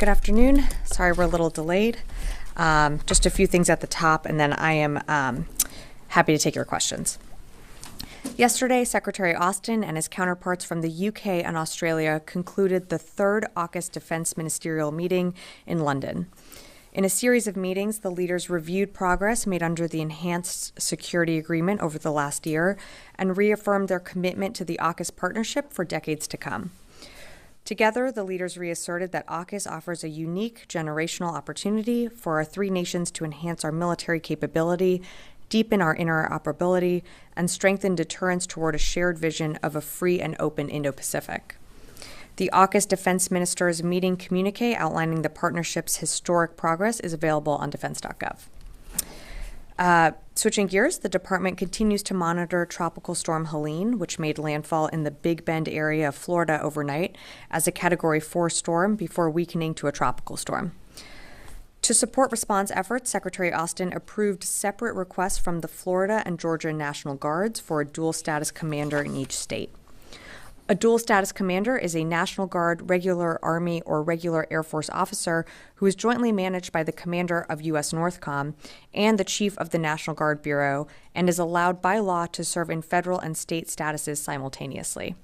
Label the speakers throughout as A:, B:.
A: Good afternoon. Sorry we're a little delayed. Just a few things at the top, and then I am happy to take your questions. Yesterday, Secretary Austin and his counterparts from the UK and Australia concluded the third AUKUS Defense Ministerial meeting in London. In a series of meetings, the leaders reviewed progress made under the Enhanced Security Agreement over the last year and reaffirmed their commitment to the AUKUS partnership for decades to come. Together, the leaders reasserted that AUKUS offers a unique generational opportunity for our three nations to enhance our military capability, deepen our interoperability, and strengthen deterrence toward a shared vision of a free and open Indo-Pacific. The AUKUS Defense Ministers meeting communique outlining the partnership's historic progress is available on defense.gov. Switching gears, the department continues to monitor Tropical Storm Helene, which made landfall in the Big Bend area of Florida overnight as a Category 4 storm before weakening to a tropical storm. To support response efforts, Secretary Austin approved separate requests from the Florida and Georgia National Guards for a dual status commander in each state. A dual status commander is a National Guard, regular Army, or regular Air Force officer who is jointly managed by the commander of U.S. Northcom and the chief of the National Guard Bureau and is allowed by law to serve in federal and state statuses simultaneously.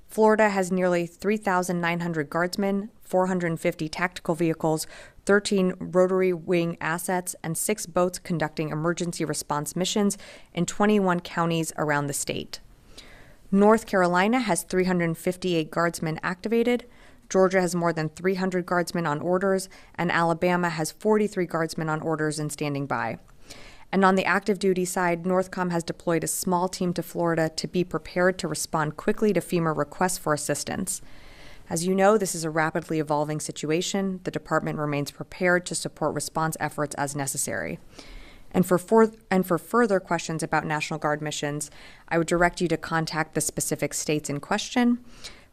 A: Florida has nearly 3,900 guardsmen, 450 tactical vehicles, 13 rotary wing assets, and 6 boats conducting emergency response missions in 21 counties around the state. North Carolina has 358 guardsmen activated, Georgia has more than 300 guardsmen on orders, and Alabama has 43 guardsmen on orders and standing by. And on the active duty side, Northcom has deployed a small team to Florida to be prepared to respond quickly to FEMA requests for assistance. As you know, this is a rapidly evolving situation. The department remains prepared to support response efforts as necessary. And for further questions about National Guard missions, I would direct you to contact the specific states in question.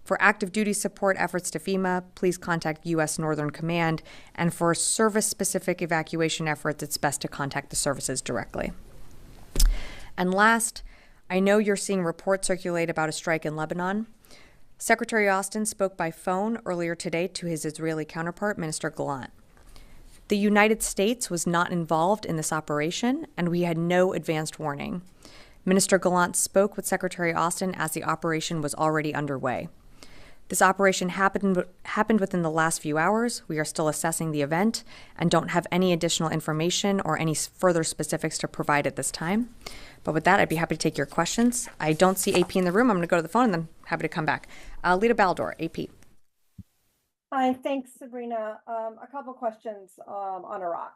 A: For active duty support efforts to FEMA, please contact U.S. Northern Command. And for service-specific evacuation efforts, it's best to contact the services directly. And last, I know you're seeing reports circulate about a strike in Lebanon. Secretary Austin spoke by phone earlier today to his Israeli counterpart, Minister Gallant. The United States was not involved in this operation, and we had no advanced warning. Minister Gallant spoke with Secretary Austin as the operation was already underway. This operation happened within the last few hours. We are still assessing the event and don't have any additional information or any further specifics to provide at this time. But with that, I'd be happy to take your questions. I don't see AP in the room. I'm going to go to the phone and then happy to come back. Lita Baldor, AP.
B: Hi, thanks, Sabrina. A couple questions on Iraq.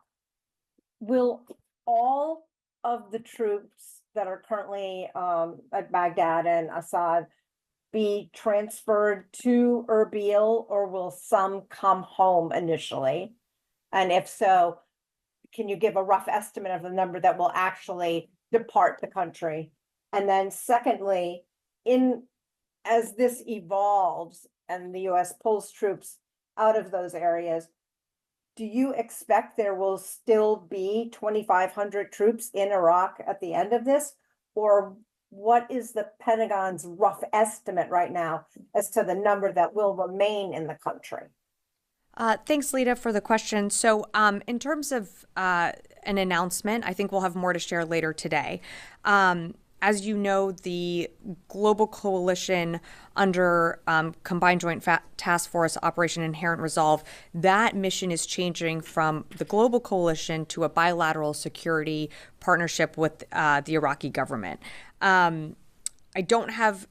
B: Will all of the troops that are currently at Baghdad and Assad be transferred to Erbil, or will some come home initially? And if so, can you give a rough estimate of the number that will actually depart the country? And then secondly, as this evolves and the U.S. pulls troops out of those areas, do you expect there will still be 2,500 troops in Iraq at the end of this? Or what is the Pentagon's rough estimate right now as to the number that will remain in the country?
A: Thanks, Lita, for the question. So in terms of an announcement, I think we'll have more to share later today. As you know, the global coalition under Combined Joint Task Force Operation Inherent Resolve, that mission is changing from the global coalition to a bilateral security partnership with the Iraqi government. I don't have,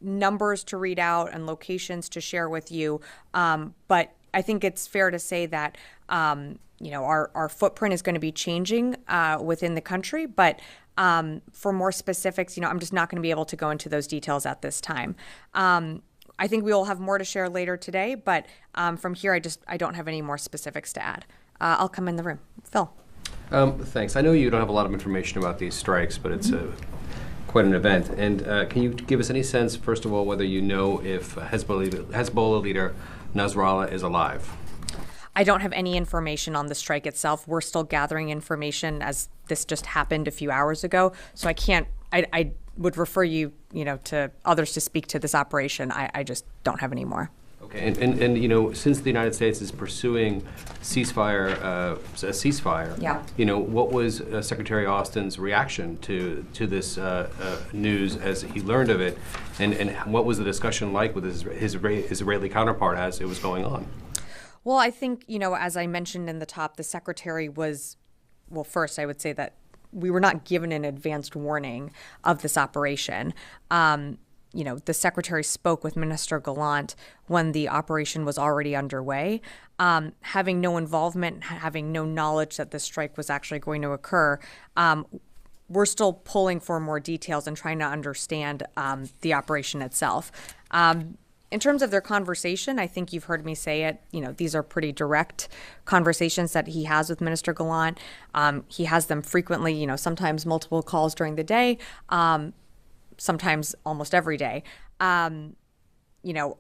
A: numbers to read out and locations to share with you, but I think it's fair to say that, our footprint is going to be changing within the country, but for more specifics, I'm just not going to be able to go into those details at this time. I think we will have more to share later today, but from here, I don't have any more specifics to add. I'll come in the room. Phil.
C: Thanks. I know you don't have a lot of information about these strikes, but it's quite an event. And can you give us any sense, first of all, whether you know if Hezbollah leader Nasrallah is alive?
A: I don't have any information on the strike itself. We're still gathering information as this just happened a few hours ago. So I would refer you, to others to speak to this operation. I just don't have any more.
C: Okay, and you know, since the United States is pursuing a ceasefire,
A: Yeah.
C: you know, what was Secretary Austin's reaction to this news as he learned of it, and what was the discussion like with his Israeli counterpart as it was going on?
A: Well, I think, you know, as I mentioned in the top, the secretary was, well, first I would say that we were not given an advanced warning of this operation. You know, the secretary spoke with Minister Gallant when the operation was already underway. Having no involvement, having no knowledge that this strike was actually going to occur, we're still pulling for more details and trying to understand the operation itself. In terms of their conversation, I think you've heard me say it, you know, these are pretty direct conversations that he has with Minister Gallant. He has them frequently, you know, sometimes multiple calls during the day, sometimes almost every day. You know,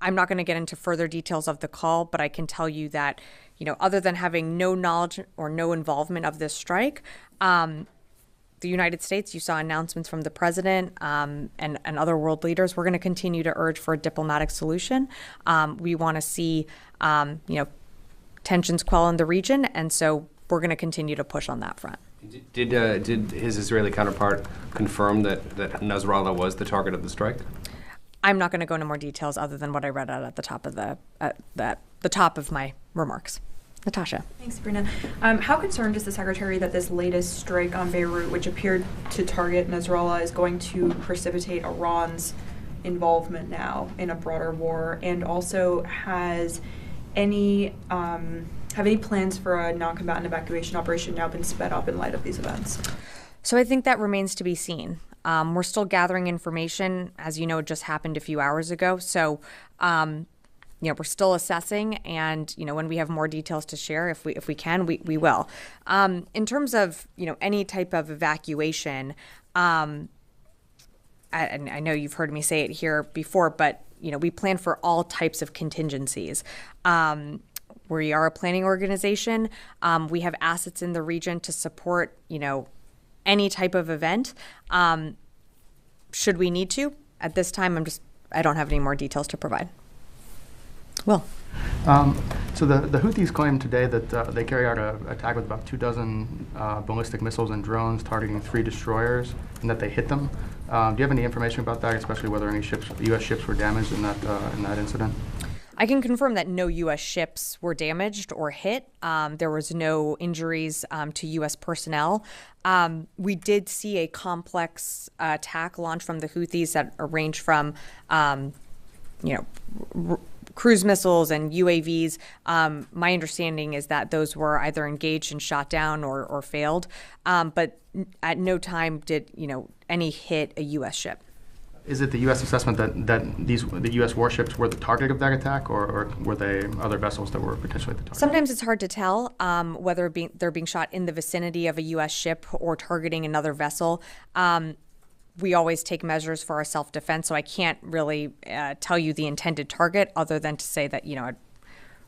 A: I'm not going to get into further details of the call, but I can tell you that, you know, other than having no knowledge or no involvement of this strike, the United States, you saw announcements from the president and other world leaders. We're going to continue to urge for a diplomatic solution. We want to see, you know, tensions quell in the region, and so we're going to continue to push on that front.
C: Did his Israeli counterpart confirm that Nasrallah was the target of the strike?
A: I'm not going to go into more details other than what I read out at the top of the top of my remarks. Natasha.
D: Thanks, Sabrina. How concerned is the Secretary that this latest strike on Beirut, which appeared to target Nasrallah, is going to precipitate Iran's involvement now in a broader war? And also, have any plans for a non-combatant evacuation operation now been sped up in light of these events?
A: So I think that remains to be seen. We're still gathering information. As you know, it just happened a few hours ago. So, you know, we're still assessing, and, you know, when we have more details to share, if we can, we will. In terms of, you know, any type of evacuation, and I know you've heard me say it here before, but, you know, we plan for all types of contingencies. We are a planning organization. We have assets in the region to support, you know, any type of event. Should we need to? At this time, I don't have any more details to provide. Will.
E: So the Houthis claim today that they carry out an attack with about 24 ballistic missiles and drones targeting 3 destroyers, and that they hit them. Do you have any information about that, especially whether any U.S. ships were damaged in that incident?
A: I can confirm that no U.S. ships were damaged or hit. There was no injuries to U.S. personnel. We did see a complex attack launched from the Houthis that ranged from, you know, cruise missiles and UAVs. My understanding is that those were either engaged and shot down or failed, but at no time did, you know, any hit a U.S. ship.
E: Is it the U.S. assessment that the U.S. warships were the target of that attack, or were they other vessels that were potentially the target?
A: Sometimes it's hard to tell whether they're being shot in the vicinity of a U.S. ship or targeting another vessel. We always take measures for our self-defense, so I can't really tell you the intended target other than to say that, you know, I'd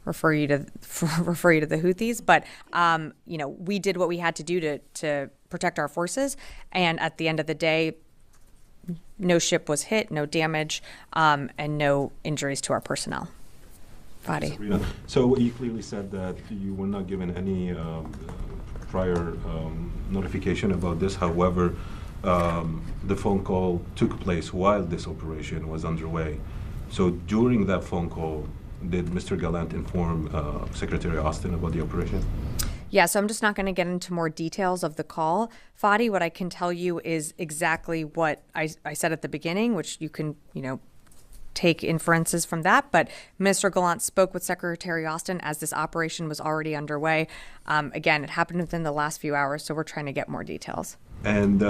A: refer you to the Houthis. But, you know, we did what we had to do to protect our forces, and at the end of the day, no ship was hit, no damage, and no injuries to our personnel. Fadi.
F: Sabrina, so you clearly said that you were not given any prior notification about this. However, the phone call took place while this operation was underway. So during that phone call, did Mr. Gallant inform Secretary Austin about the operation?
A: Yeah, so I'm just not going to get into more details of the call. Fadi, what I can tell you is exactly what I said at the beginning, which you can, you know, take inferences from that. But Minister Gallant spoke with Secretary Austin as this operation was already underway. Again, it happened within the last few hours, so we're trying to get more details.
F: And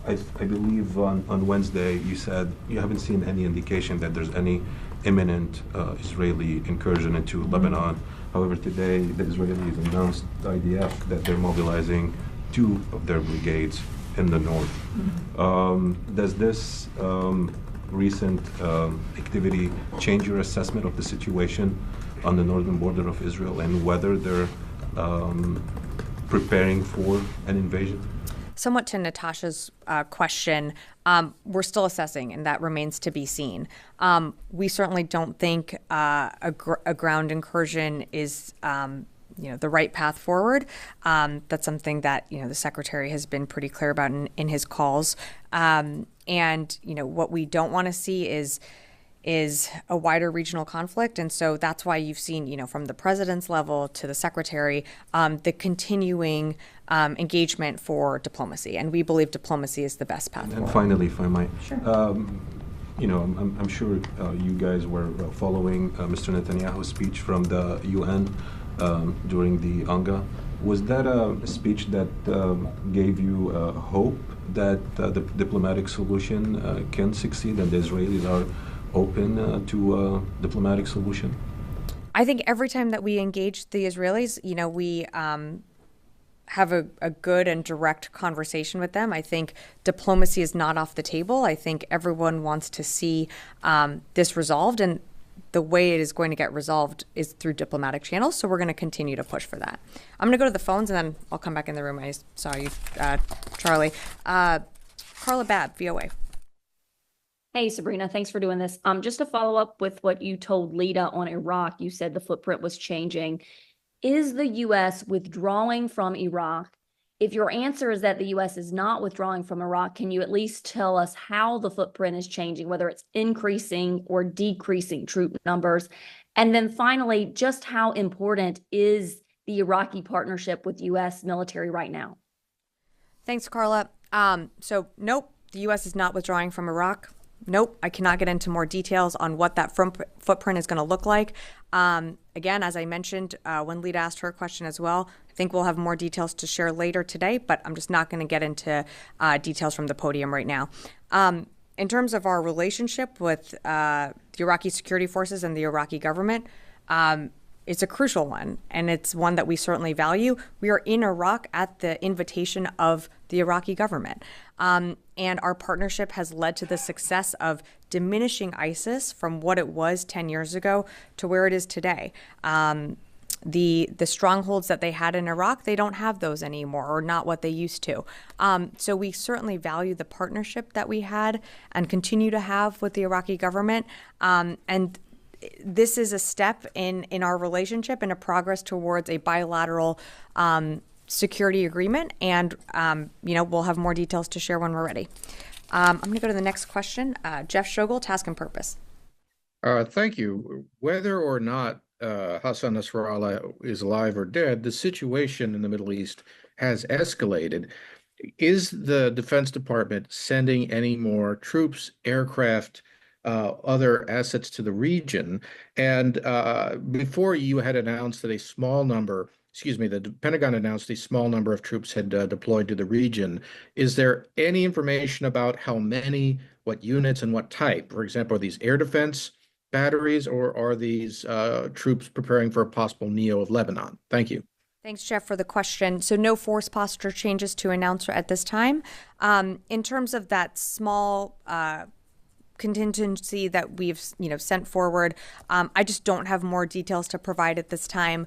F: I believe on Wednesday you said you haven't seen any indication that there's any imminent Israeli incursion into Lebanon. However, today the Israelis announced, the IDF, that they're mobilizing 2 of their brigades in the north. Does this recent activity change your assessment of the situation on the northern border of Israel and whether they're preparing for an invasion?
A: somewhat to Natasha's question, we're still assessing, and that remains to be seen. We certainly don't think a ground incursion is the right path forward. That's something that, the Secretary has been pretty clear about in his calls. And, what we don't want to see is a wider regional conflict. And so that's why you've seen, from the president's level to the secretary, the continuing engagement for diplomacy. And we believe diplomacy is the best path forward.
F: And finally, if I might.
A: Sure.
F: I'm sure you guys were following Mr. Netanyahu's speech from the UN during the UNGA. Was that a speech that gave you hope that the diplomatic solution can succeed and the Israelis are open to a diplomatic solution?
A: I think every time that we engage the Israelis, we have a good and direct conversation with them. I think diplomacy is not off the table. I think everyone wants to see this resolved, and the way it is going to get resolved is through diplomatic channels. So we're going to continue to push for that. I'm going to go to the phones, and then I'll come back in the room. I saw you, Charlie. Carla Babb, VOA.
G: Hey, Sabrina, thanks for doing this. Just to follow up with what you told Lita on Iraq, you said the footprint was changing. Is the U.S. withdrawing from Iraq? If your answer is that the U.S. is not withdrawing from Iraq, can you at least tell us how the footprint is changing, whether it's increasing or decreasing troop numbers? And then finally, just how important is the Iraqi partnership with U.S. military right now?
A: Thanks, Carla. So, nope, the U.S. is not withdrawing from Iraq. Nope, I cannot get into more details on what that footprint is going to look like. Again, as I mentioned when Lita asked her question as well, I think we'll have more details to share later today, but I'm just not going to get into details from the podium right now. In terms of our relationship with the Iraqi security forces and the Iraqi government, it's a crucial one, and it's one that we certainly value. We are in Iraq at the invitation of the Iraqi government. And our partnership has led to the success of diminishing ISIS from what it was 10 years ago to where it is today. The strongholds that they had in Iraq, they don't have those anymore, or not what they used to. So we certainly value the partnership that we had and continue to have with the Iraqi government. And this is a step in our relationship and a progress towards a bilateral security agreement. And, we'll have more details to share when we're ready. I'm going to go to the next question. Jeff Shogel, Task and Purpose.
H: Thank you. Whether or not Hassan Nasrallah is alive or dead, the situation in the Middle East has escalated. Is the Defense Department sending any more troops, aircraft, other assets to the region? And before you had announced that the Pentagon announced a small number of troops had deployed to the region. Is there any information about how many, what units, and what type? For example, are these air defense batteries, or are these troops preparing for a possible NEO of Lebanon? Thank you.
A: Thanks, Jeff, for the question. So no force posture changes to announce at this time. In terms of that small contingency that we've sent forward, I just don't have more details to provide at this time.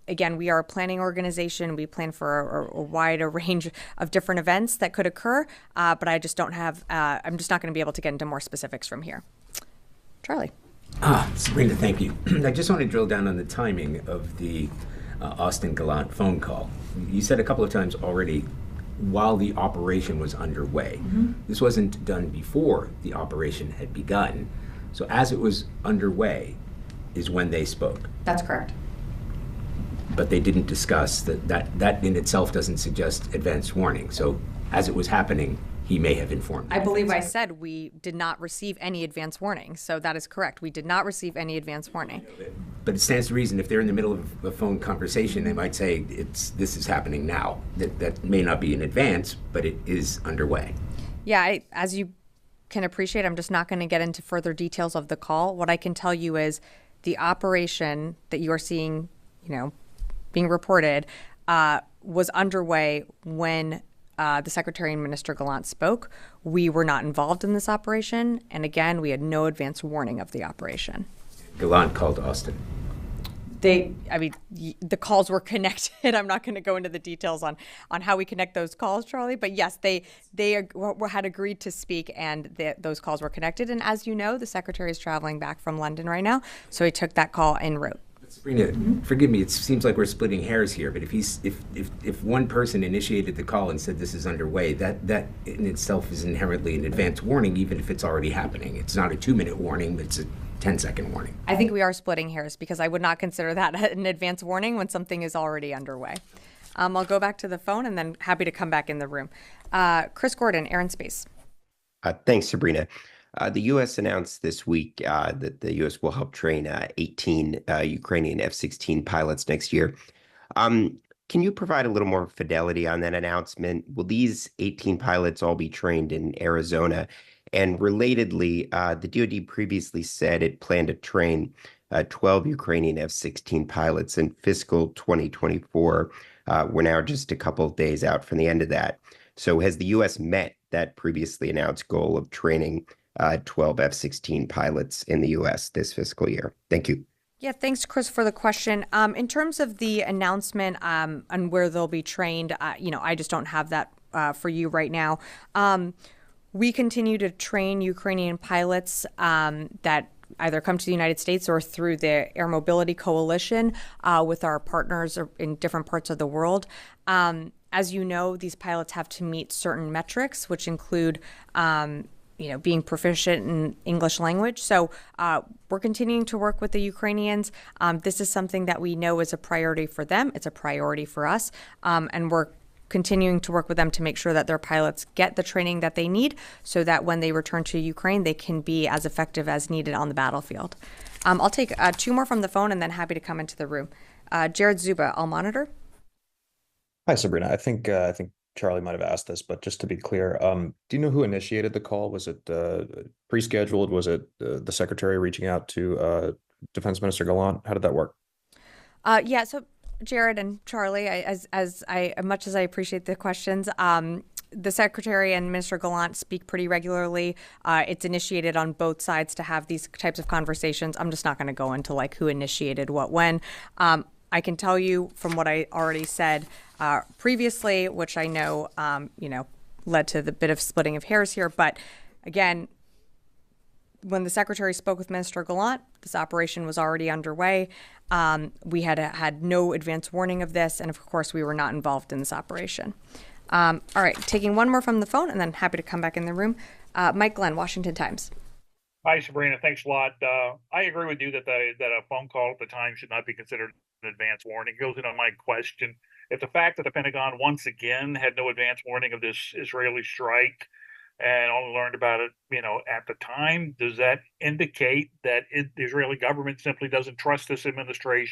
A: Again, we are a planning organization. We plan for a wide range of different events that could occur, but I just don't have, I'm just not going to be able to get into more specifics from here. Charlie.
I: Sabrina, thank you. I just want to drill down on the timing of the Austin Gallant phone call. You said a couple of times already, while the operation was underway. Mm-hmm. This wasn't done before the operation had begun. So as it was underway is when they spoke.
A: That's correct.
I: But they didn't discuss that in itself doesn't suggest advance warning. So as it was happening, he may have informed.
A: I believe I said we did not receive any advance warning. So that is correct. We did not receive any advance warning.
I: But it stands to reason if they're in the middle of a phone conversation, they might say this is happening now. That may not be in advance, but it is underway.
A: Yeah, as you can appreciate, I'm just not going to get into further details of the call. What I can tell you is the operation that you are seeing, being reported, was underway when the Secretary and Minister Gallant spoke. We were not involved in this operation, and again, we had no advance warning of the operation.
I: Gallant called Austin.
A: the calls were connected. I'm not going to go into the details on how we connect those calls, Charlie. But yes, they had agreed to speak, and those calls were connected. And as you know, the secretary is traveling back from London right now, so he took that call en route.
I: Sabrina, forgive me, it seems like we're splitting hairs here, but if one person initiated the call and said this is underway, that in itself is inherently an advance warning, even if it's already happening. It's not a 2-minute warning, but it's a 10-second warning.
A: I think we are splitting hairs because I would not consider that an advance warning when something is already underway. I'll go back to the phone and then happy to come back in the room. Chris Gordon, Air and Space.
J: Thanks, Sabrina. The U.S. announced this week that the U.S. will help train 18 Ukrainian F-16 pilots next year. Can you provide a little more fidelity on that announcement? Will these 18 pilots all be trained in Arizona? And relatedly, the DoD previously said it planned to train 12 Ukrainian F-16 pilots in fiscal 2024. We're now just a couple of days out from the end of that. So has the U.S. met that previously announced goal of training 12 F-16 pilots in the U.S. this fiscal year? Thank you.
A: Yeah, thanks, Chris, for the question. In terms of the announcement and where they'll be trained, I just don't have that for you right now. We continue to train Ukrainian pilots that either come to the United States or through the Air Mobility Coalition with our partners in different parts of the world. As you know, these pilots have to meet certain metrics, which include being proficient in English language. So we're continuing to work with the Ukrainians. This is something that we know is a priority for them. It's a priority for us. And we're continuing to work with them to make sure that their pilots get the training that they need so that when they return to Ukraine, they can be as effective as needed on the battlefield. I'll take 2 more from the phone and then happy to come into the room. Jared Zuba, I'll monitor.
K: Hi, Sabrina. I think Charlie might have asked this, but just to be clear, do you know who initiated the call? Was it pre-scheduled? Was it the secretary reaching out to Defense Minister Gallant? How did that work?
A: Yeah, so Jared and Charlie, as much as I appreciate the questions, the Secretary and Minister Gallant speak pretty regularly. It's initiated on both sides to have these types of conversations. I'm just not going to go into who initiated what when. I can tell you from what I already said previously, which I know led to the bit of splitting of hairs here. But again, when the Secretary spoke with Minister Gallant, this operation was already underway. We had no advance warning of this, and of course, we were not involved in this operation. All right, taking one more from the phone, and then happy to come back in the room. Mike Glenn, Washington Times.
L: Hi, Sabrina. Thanks a lot. I agree with you that a phone call at the time should not be considered an advance warning. It goes into my question. If the fact that the Pentagon once again had no advance warning of this Israeli strike and only learned about it, at the time, does that indicate that the Israeli government simply doesn't trust this would have tried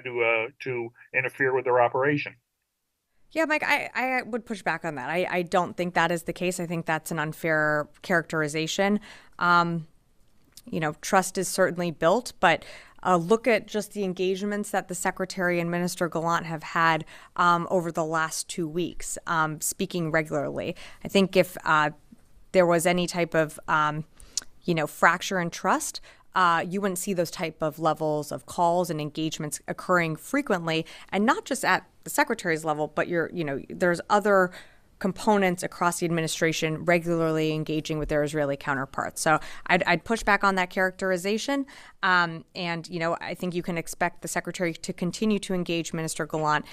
L: to interfere with their operation?
A: Yeah, Mike, I would push back on that. I don't think that is the case. I think that's an unfair characterization. Trust is certainly built, but look at just the engagements that the Secretary and Minister Gallant have had over the last 2 weeks, speaking regularly. I think if there was any type of, fracture in trust, you wouldn't see those type of levels of calls and engagements occurring frequently, and not just at the Secretary's level, but there's other components across the administration regularly engaging with their Israeli counterparts. So I'd push back on that characterization. And I think you can expect the Secretary to continue to engage Minister Gallant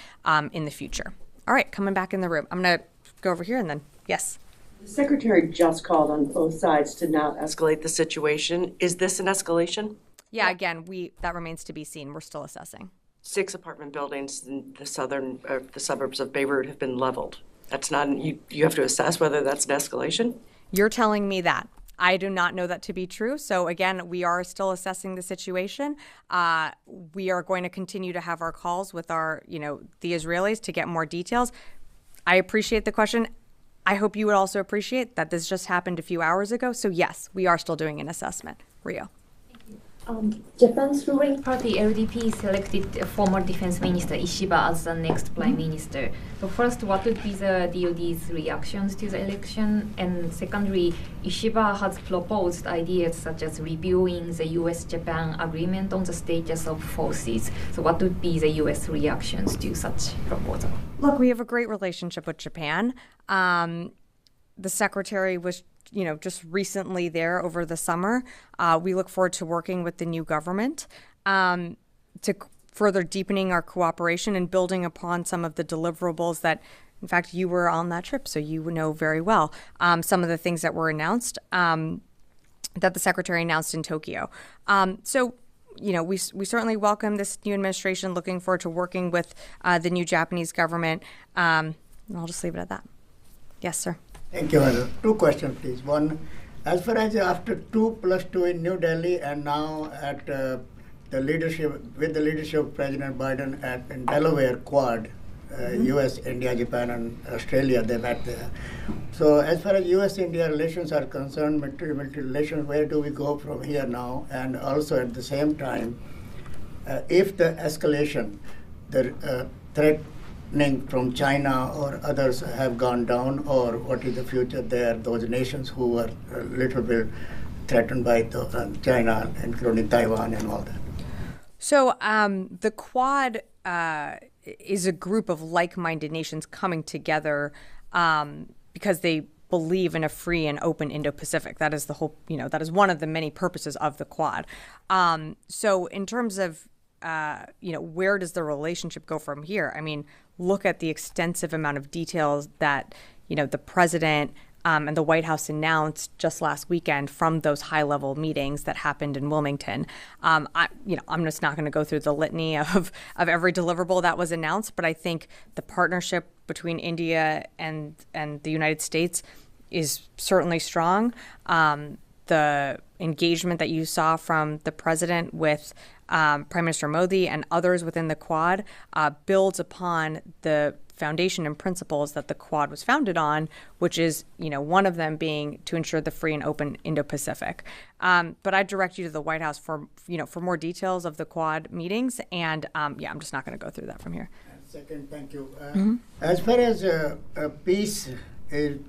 A: in the future. All right, coming back in the room. I'm going to go over here and then, yes.
M: The Secretary just called on both sides to not escalate the situation. Is this an escalation?
A: Yeah, again, that remains to be seen. We're still assessing.
M: 6 apartment buildings in the suburbs of Beirut have been leveled. That's not, you have to assess whether that's an escalation?
A: You're telling me that. I do not know that to be true. So again, we are still assessing the situation. We are going to continue to have our calls with the Israelis to get more details. I appreciate the question. I hope you would also appreciate that this just happened a few hours ago. So yes, we are still doing an assessment. Rio.
N: Japan's ruling party LDP selected former Defense Minister Ishiba as the next Prime Minister. So first, what would be the DoD's reactions to the election? And secondly, Ishiba has proposed ideas such as reviewing the U.S.-Japan agreement on the status of forces. So what would be the U.S. reactions to such proposal?
A: Look, we have a great relationship with Japan. The secretary was just recently there over the summer. We look forward to working with the new government to further deepening our cooperation and building upon some of the deliverables that, in fact, you were on that trip, so you know very well some of the things that were announced, that the secretary announced in Tokyo. We certainly welcome this new administration, looking forward to working with the new Japanese government. And I'll just leave it at that. Yes, sir.
O: Thank you, Heather. Two questions, please. One, as far as after 2+2 in New Delhi and now at the leadership of President Biden in Delaware Quad, U.S., India, Japan, and Australia, they met there. So as far as U.S.-India relations are concerned, military relations, where do we go from here now? And also at the same time, if the escalation, the threat from China or others have gone down, or what is the future there, those nations who were a little bit threatened by China, including Taiwan and all that?
A: So the Quad is a group of like-minded nations coming together because they believe in a free and open Indo-Pacific. That is the whole, that is one of the many purposes of the Quad. So in terms of where does the relationship go from here? I mean, look at the extensive amount of details that, the president and the White House announced just last weekend from those high-level meetings that happened in Wilmington. I'm just not going to go through the litany of every deliverable that was announced, but I think the partnership between India and the United States is certainly strong. The engagement that you saw from the president with Prime Minister Modi and others within the Quad builds upon the foundation and principles that the Quad was founded on, which is, one of them being to ensure the free and open Indo-Pacific. But I direct you to the White House for more details of the Quad meetings. And I'm just not going to go through that from here.
O: Second, thank you. As far as peace is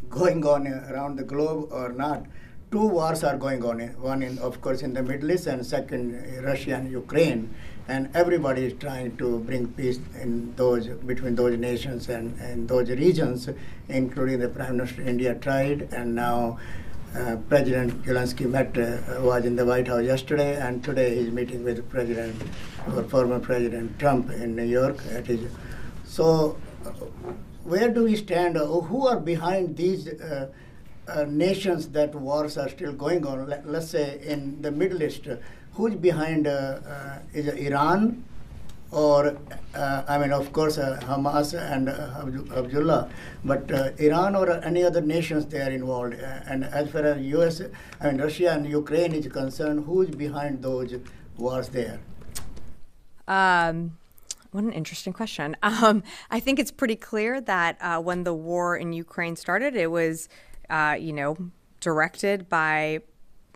O: going on around the globe or not, two wars are going on. One, of course, in the Middle East, and second, Russia and Ukraine. And everybody is trying to bring peace between those nations and those regions, including the Prime Minister of India tried, and now President Zelensky was in the White House yesterday, and today he's meeting with former President Trump in New York. So where do we stand? Who are behind these nations that wars are still going on? Let's say in the Middle East, who's behind? Is it Iran? Or, of course, Hamas and Abdullah, but Iran or any other nations they are involved. And as far as Russia and Ukraine is concerned, who's behind those wars there?
A: What an interesting question. I think it's pretty clear that when the war in Ukraine started, it was, directed by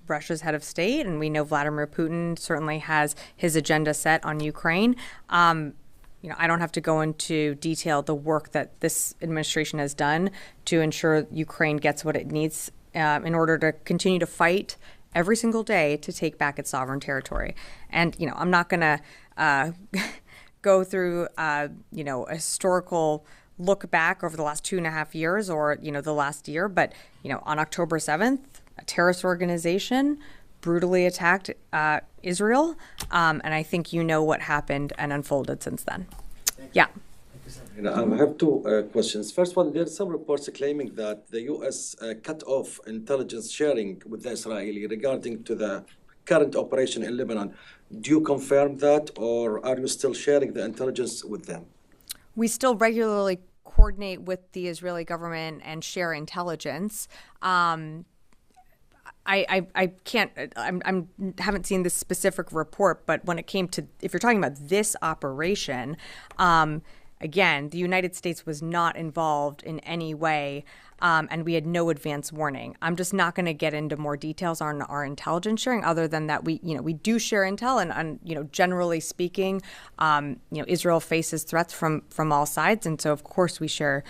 A: Russia's head of state, and we know Vladimir Putin certainly has his agenda set on Ukraine. I don't have to go into detail the work that this administration has done to ensure Ukraine gets what it needs in order to continue to fight every single day to take back its sovereign territory. And, I'm not going to go through, a historical look back over the last 2.5 years or, the last year, but, on October 7th, a terrorist organization brutally attacked Israel, and I think what happened and unfolded since then. Yeah.
P: I have two questions. First one, there are some reports claiming that the U.S. Cut off intelligence sharing with the Israeli regarding to the current operation in Lebanon. Do you confirm that, or are you still sharing the intelligence with them?
A: We still regularly coordinate with the Israeli government and share intelligence. I can't, haven't seen this specific report, but when it came to, if you're talking about this operation, again, the United States was not involved in any way and we had no advance warning. I'm just not going to get into more details on our intelligence sharing, other than that we do share intel, and generally speaking, Israel faces threats from all sides, and so of course we share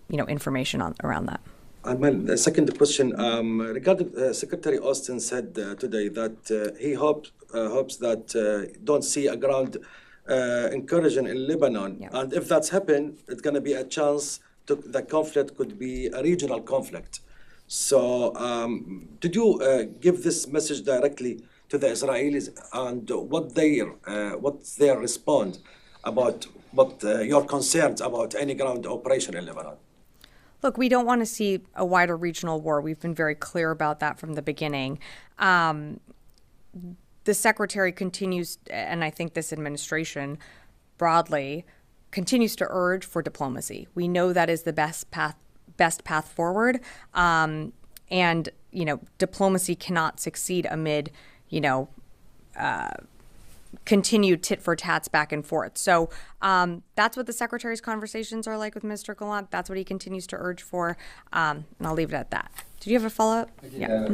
A: information around that.
P: And my second question, regarding Secretary Austin said today that he hopes that don't see a ground incursion in Lebanon. Yeah. And if that's happened, it's going to be a chance the conflict could be a regional conflict. So did you give this message directly to the Israelis, and what's their response about what your concerns about any ground operation in Lebanon?
A: Look, we don't want to see a wider regional war. We've been very clear about that from the beginning. The Secretary continues, and I think this administration broadly continues to urge for diplomacy. We know that is the best path forward. And diplomacy cannot succeed amid, continued tit for tats back and forth. So that's what the Secretary's conversations are like with Mr. Gallant. That's what he continues to urge for. And I'll leave it at that. Did you have a follow-up? Yeah.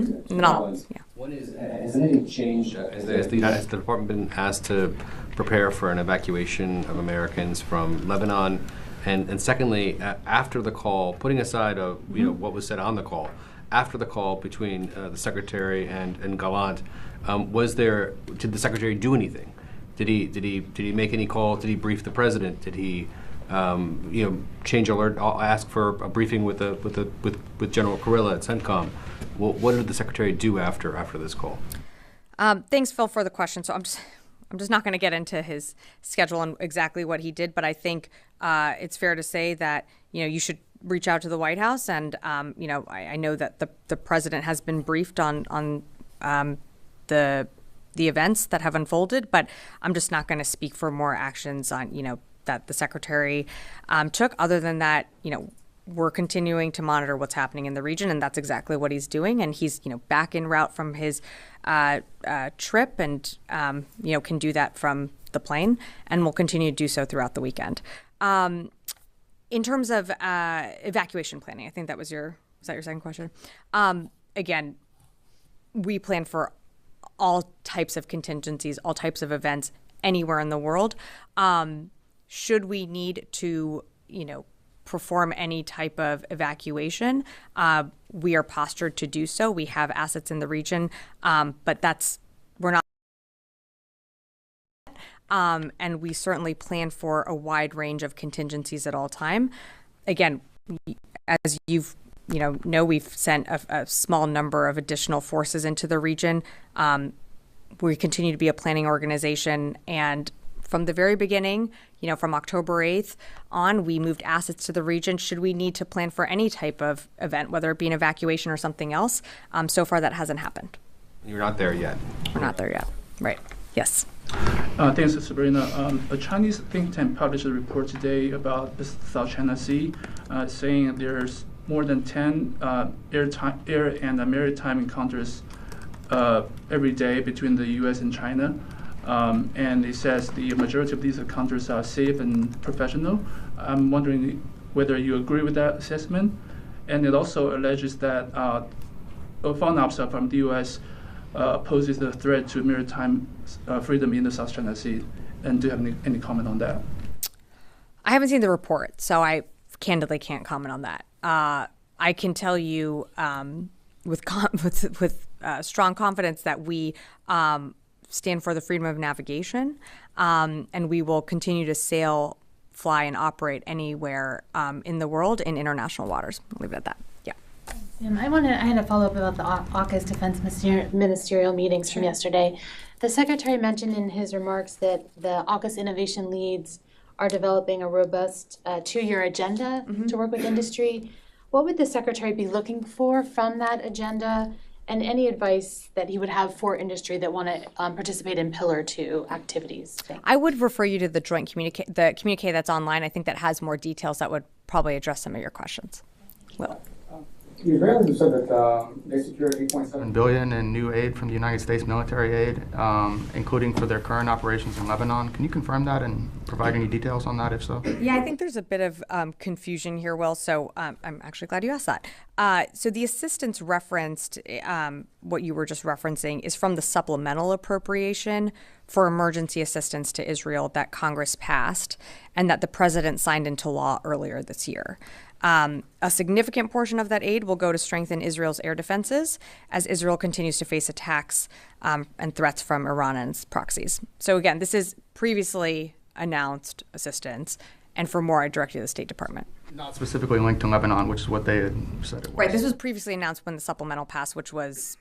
C: One is, has anything changed? Has the department been asked to prepare for an evacuation of Americans from Lebanon? And secondly, after the call, putting aside what was said on the call, after the call between the Secretary and Gallant, did the Secretary do anything? Did he make any calls? Did he brief the president? Did he change alert? Ask for a briefing with General Kurilla at CENTCOM? What did the Secretary do after this call?
A: Thanks, Phil, for the question. So I'm just not going to get into his schedule and exactly what he did, but I think it's fair to say that you should reach out to the White House, and I know that the president has been briefed on the events that have unfolded, but I'm just not going to speak for more actions on that the Secretary took. Other than that, we're continuing to monitor what's happening in the region, and that's exactly what he's doing. And he's back en route from his trip, and can do that from the plane, and will continue to do so throughout the weekend. In terms of evacuation planning, I think was that your second question? Again, we plan for all types of contingencies, all types of events anywhere in the world. Should we need to, perform any type of evacuation, we are postured to do so. We have assets in the region, but we're not. And we certainly plan for a wide range of contingencies at all time. Again, as you've we've sent a small number of additional forces into the region. We continue to be a planning organization, and from the very beginning, from October 8th on, we moved assets to the region should we need to plan for any type of event, whether it be an evacuation or something else. So far, that hasn't happened.
C: You're not there yet.
A: We're not there yet. Right. Yes.
Q: Thanks, Sabrina. A Chinese think tank published a report today about the South China Sea, saying there's more than 10 air and maritime encounters every day between the U.S. and China. And it says the majority of these encounters are safe and professional. I'm wondering whether you agree with that assessment. And it also alleges that a foreign officer from the U.S. poses a threat to maritime freedom in the South China Sea. And do you have any comment on that?
A: I haven't seen the report, so I candidly can't comment on that. I can tell you with strong confidence that we stand for the freedom of navigation, and we will continue to sail, fly, and operate anywhere in the world in international waters. I'll leave it at that. Yeah.
R: I had a follow-up about the AUKUS defense ministerial meetings from yesterday. The Secretary mentioned in his remarks that the AUKUS innovation leads are developing a robust two-year agenda to work with industry. What would the Secretary be looking for from that agenda, and any advice that he would have for industry that want to participate in Pillar 2 activities?
A: I would refer you to the joint communique that's online. I think that has more details that would probably address some of your questions. Will.
E: The Israelis have said that they secured $8.7 billion in new aid from the United States military aid, including for their current operations in Lebanon. Can you confirm that and provide any details on that, if so?
A: Yeah, I think there's a bit of confusion here, Will, so I'm actually glad you asked that. So the assistance referenced, what you were just referencing, is from the supplemental appropriation for emergency assistance to Israel that Congress passed and that the president signed into law earlier this year. A significant portion of that aid will go to strengthen Israel's air defenses as Israel continues to face attacks and threats from Iran and its proxies. So again, this is previously announced assistance, and for more, I direct you to the State Department.
E: Not specifically linked to Lebanon, which is what they had said it was.
A: Right, this was previously announced when the supplemental passed, which was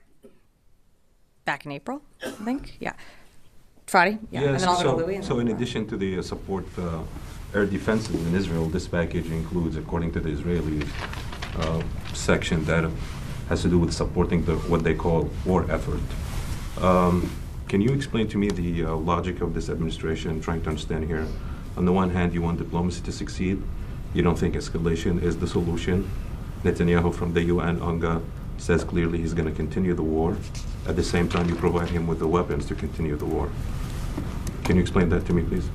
A: back in April, I think. Yeah. Fadi? Yeah,
F: Yes,
A: and then I'll go to Louis.
F: so in addition to the support air defenses in Israel, this package includes, according to the Israeli section, that has to do with supporting what they call war effort. Can you explain to me the logic of this administration, trying to understand here? On the one hand, you want diplomacy to succeed. You don't think escalation is the solution. Netanyahu from the UN, UNGA, says clearly he's going to continue the war. At the same time, you provide him with the weapons to continue the war. Can you explain that to me, please?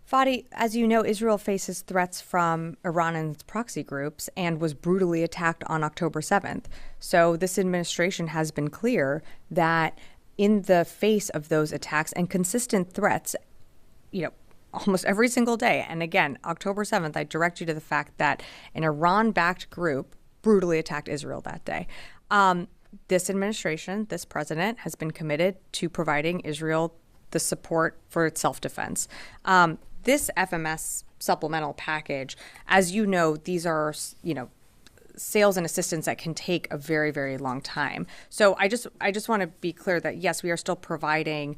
A: Fadi, as you know, Israel faces threats from Iran and its proxy groups and was brutally attacked on October 7th. So this administration has been clear that in the face of those attacks and consistent threats, almost every single day, and again, October 7th, I direct you to the fact that an Iran-backed group brutally attacked Israel that day. This administration, this president, has been committed to providing Israel the support for its self-defense. This FMS supplemental package, as you know, these are, sales and assistance that can take a very, very long time. So I just want to be clear that, yes, we are still providing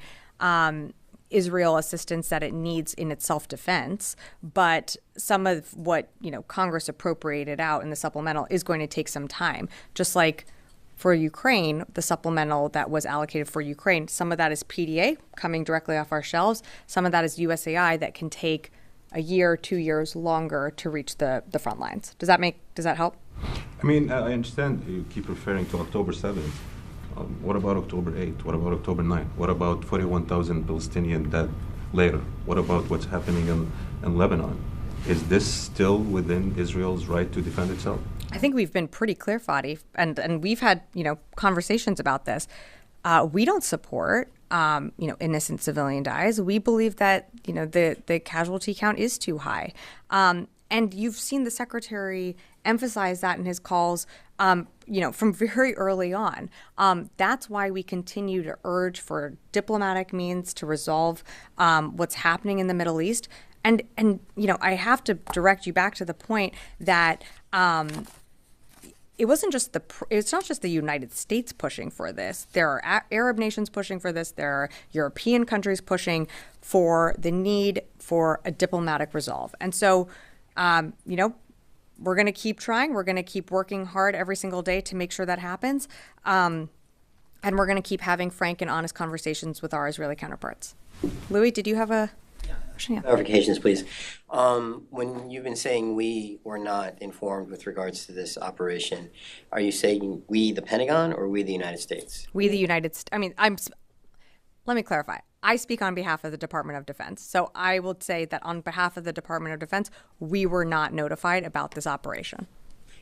A: Israel assistance that it needs in its self-defense, but some of what, Congress appropriated out in the supplemental is going to take some time. Just like for Ukraine, the supplemental that was allocated for Ukraine, some of that is PDA coming directly off our shelves. Some of that is USAI that can take a year, 2 years longer to reach the front lines. Does that help?
F: I mean, I understand you keep referring to October 7th. What about October 8th? What about October 9th? What about 41,000 Palestinian dead later? What about what's happening in Lebanon? Is this still within Israel's right to defend itself?
A: I think we've been pretty clear, Fadi, and we've had, conversations about this. We don't support, innocent civilian dies. We believe that, the casualty count is too high. And you've seen the secretary emphasize that in his calls, from very early on. That's why we continue to urge for diplomatic means to resolve what's happening in the Middle East. And I have to direct you back to the point that it's not just the United States pushing for this. There are Arab nations pushing for this. There are European countries pushing for the need for a diplomatic resolve. And so, we're going to keep trying. We're going to keep working hard every single day to make sure that happens. And we're going to keep having frank and honest conversations with our Israeli counterparts. Louis, did you have a question? Yeah.
S: Clarifications, please. When you've been saying we were not informed with regards to this operation, are you saying we, the Pentagon, or we, the United States?
A: We, the United States. Let me clarify. I speak on behalf of the Department of Defense. So I will say that on behalf of the Department of Defense, we were not notified about this operation.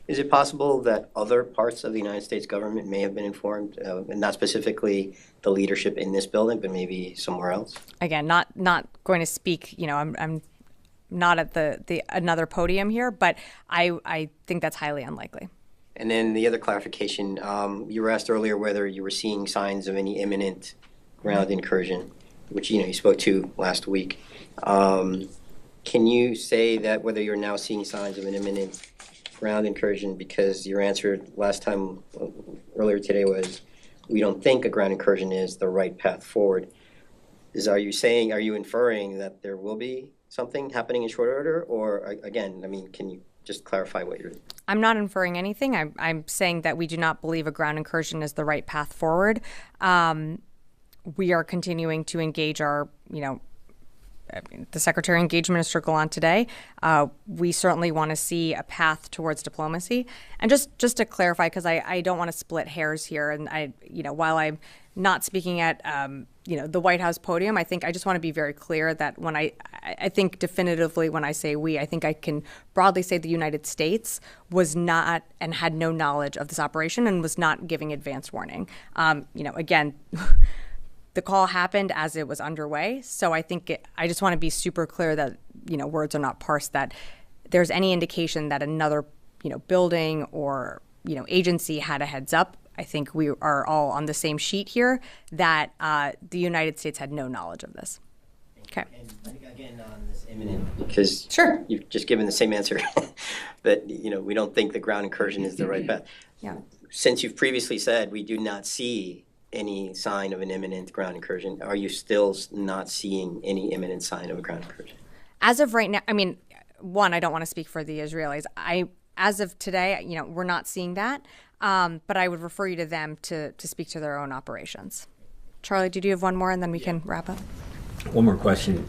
S: Is it possible that other parts of the United States government may have been informed, and not specifically the leadership in this building, but maybe somewhere else?
A: Again, not going to speak, I'm not at the another podium here, but I think that's highly unlikely.
S: And then the other clarification, you were asked earlier whether you were seeing signs of any imminent ground incursion, which you spoke to last week. Can you say that whether you're now seeing signs of an imminent ground incursion, because your answer last time earlier today was we don't think a ground incursion is the right path forward. Are you inferring that there will be something happening in short order, or again, can you just clarify what you're...
A: I'm not inferring anything. I'm saying that we do not believe a ground incursion is the right path forward. We are continuing to engage our, the Secretary engaged Minister Gallant today. We certainly want to see a path towards diplomacy. And just to clarify, because I don't want to split hairs here, and while I'm not speaking at the White House podium, I just want to be very clear that when I think definitively when I say we, I think I can broadly say the United States was not and had no knowledge of this operation and was not giving advance warning. Again. The call happened as it was underway, so I just want to be super clear that words are not parsed. That there's any indication that another building or agency had a heads up. I think we are all on the same sheet here that the United States had no knowledge of this. Okay.
S: And again, on this imminent, because sure you've just given the same answer, that we don't think the ground incursion is the right path.
A: Yeah.
S: Since you've previously said we do not see any sign of an imminent ground incursion, are you still not seeing any imminent sign of a ground incursion?
A: As of right now, I mean, one, I don't want to speak for the Israelis. As of today, we're not seeing that, but I would refer you to them to speak to their own operations. Charlie, did you have one more, and then we can wrap up?
I: One more question.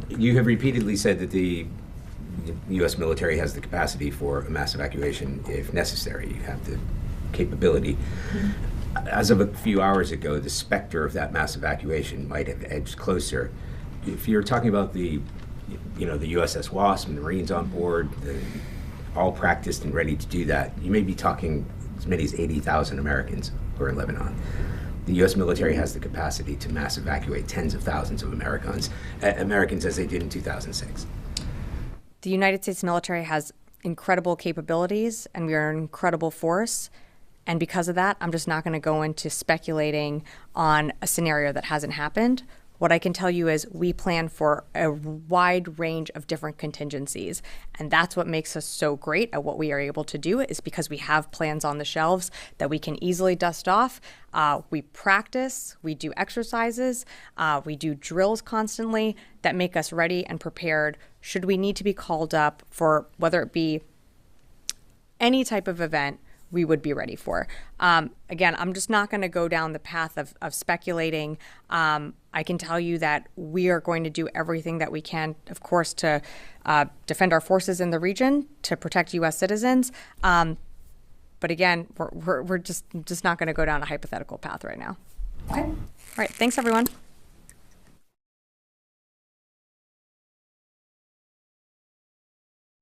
I: You have repeatedly said that the U.S. military has the capacity for a mass evacuation if necessary. You have the capability. As of a few hours ago, the specter of that mass evacuation might have edged closer. If you're talking about the USS Wasp and the Marines on board, all practiced and ready to do that, you may be talking as many as 80,000 Americans who are in Lebanon. The U.S. military has the capacity to mass evacuate tens of thousands of Americans as they did in 2006.
A: The United States military has incredible capabilities, and we are an incredible force. And because of that, I'm just not going to go into speculating on a scenario that hasn't happened. What I can tell you is we plan for a wide range of different contingencies. And that's what makes us so great at what we are able to do, is because we have plans on the shelves that we can easily dust off. We practice, we do exercises, we do drills constantly that make us ready and prepared should we need to be called up for whether it be any type of event we would be ready for. Again, I'm just not going to go down the path of speculating. I can tell you that we are going to do everything that we can, of course, to defend our forces in the region, to protect U.S. citizens. But again, we're just not going to go down a hypothetical path right now. Okay. All right. Thanks, everyone.